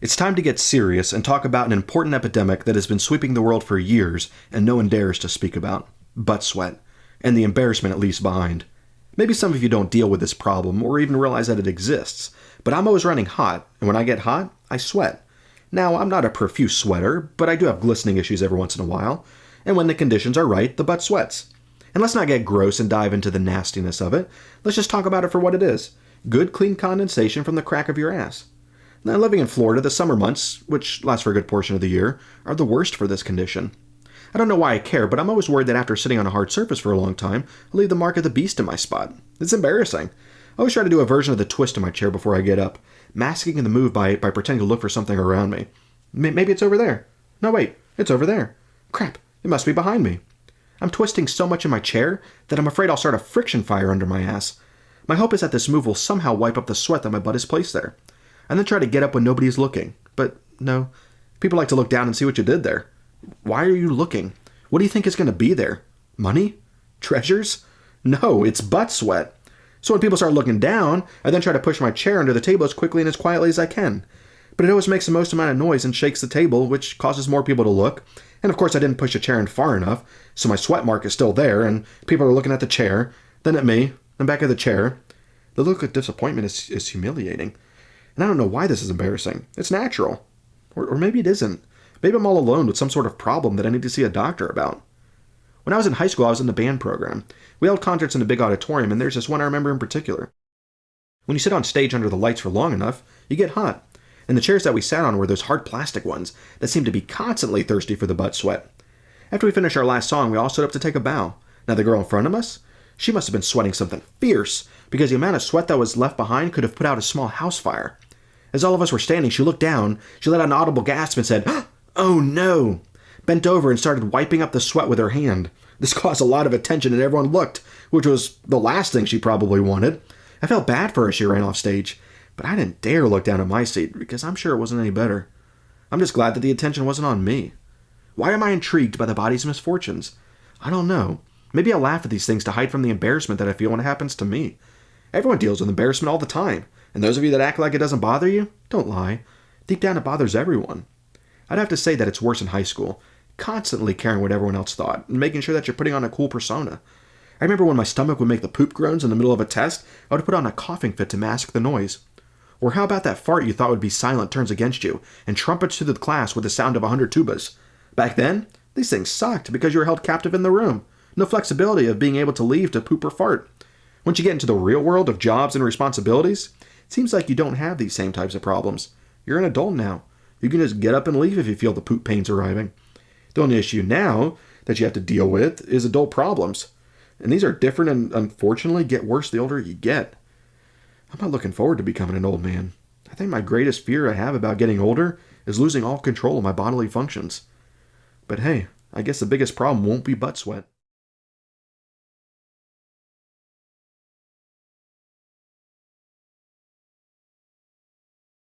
It's time to get serious and talk about an important epidemic that has been sweeping the world for years and no one dares to speak about. Butt sweat. And the embarrassment it leaves behind. Maybe some of you don't deal with this problem or even realize that it exists, but I'm always running hot, and when I get hot, I sweat. Now, I'm not a profuse sweater, but I do have glistening issues every once in a while, and when the conditions are right, the butt sweats. And let's not get gross and dive into the nastiness of it. Let's just talk about it for what it is. Good, clean condensation from the crack of your ass. Now, living in Florida, the summer months, which last for a good portion of the year, are the worst for this condition. I don't know why I care, but I'm always worried that after sitting on a hard surface for a long time, I'll leave the mark of the beast in my spot. It's embarrassing. I always try to do a version of the twist in my chair before I get up, masking the move by pretending to look for something around me. Maybe it's over there. No, wait, it's over there. Crap, it must be behind me. I'm twisting so much in my chair that I'm afraid I'll start a friction fire under my ass. My hope is that this move will somehow wipe up the sweat that my butt has placed there. And then try to get up when nobody is looking. But no, people like to look down and see what you did there. Why are you looking? What do you think is going to be there? Money? Treasures? No, it's butt sweat. So when people start looking down, I then try to push my chair under the table as quickly and as quietly as I can. But it always makes the most amount of noise and shakes the table, which causes more people to look. And of course I didn't push the chair in far enough, so my sweat mark is still there, and people are looking at the chair, then at me, then back at the chair. The look of disappointment is humiliating. And I don't know why this is embarrassing. It's natural. Or maybe it isn't. Maybe I'm all alone with some sort of problem that I need to see a doctor about. When I was in high school, I was in the band program. We held concerts in a big auditorium, and there's this one I remember in particular. When you sit on stage under the lights for long enough, you get hot. And the chairs that we sat on were those hard plastic ones that seemed to be constantly thirsty for the butt sweat. After we finished our last song, we all stood up to take a bow. Now the girl in front of us, she must have been sweating something fierce, because the amount of sweat that was left behind could have put out a small house fire. As all of us were standing, she looked down, she let out an audible gasp and said, "Oh no!" Bent over and started wiping up the sweat with her hand. This caused a lot of attention and everyone looked, which was the last thing she probably wanted. I felt bad for her as she ran off stage, but I didn't dare look down at my seat because I'm sure it wasn't any better. I'm just glad that the attention wasn't on me. Why am I intrigued by the body's misfortunes? I don't know. Maybe I laugh at these things to hide from the embarrassment that I feel when it happens to me. Everyone deals with embarrassment all the time, and those of you that act like it doesn't bother you, don't lie. Deep down it bothers everyone. I'd have to say that it's worse in high school, constantly caring what everyone else thought, and making sure that you're putting on a cool persona. I remember when my stomach would make the poop groans in the middle of a test, I would put on a coughing fit to mask the noise. Or how about that fart you thought would be silent turns against you, and trumpets through the class with the sound of 100 tubas? Back then, these things sucked because you were held captive in the room. No flexibility of being able to leave to poop or fart. Once you get into the real world of jobs and responsibilities, it seems like you don't have these same types of problems. You're an adult now. You can just get up and leave if you feel the poop pains arriving. The only issue now that you have to deal with is adult problems. And these are different and unfortunately get worse the older you get. I'm not looking forward to becoming an old man. I think my greatest fear I have about getting older is losing all control of my bodily functions. But hey, I guess the biggest problem won't be butt sweat.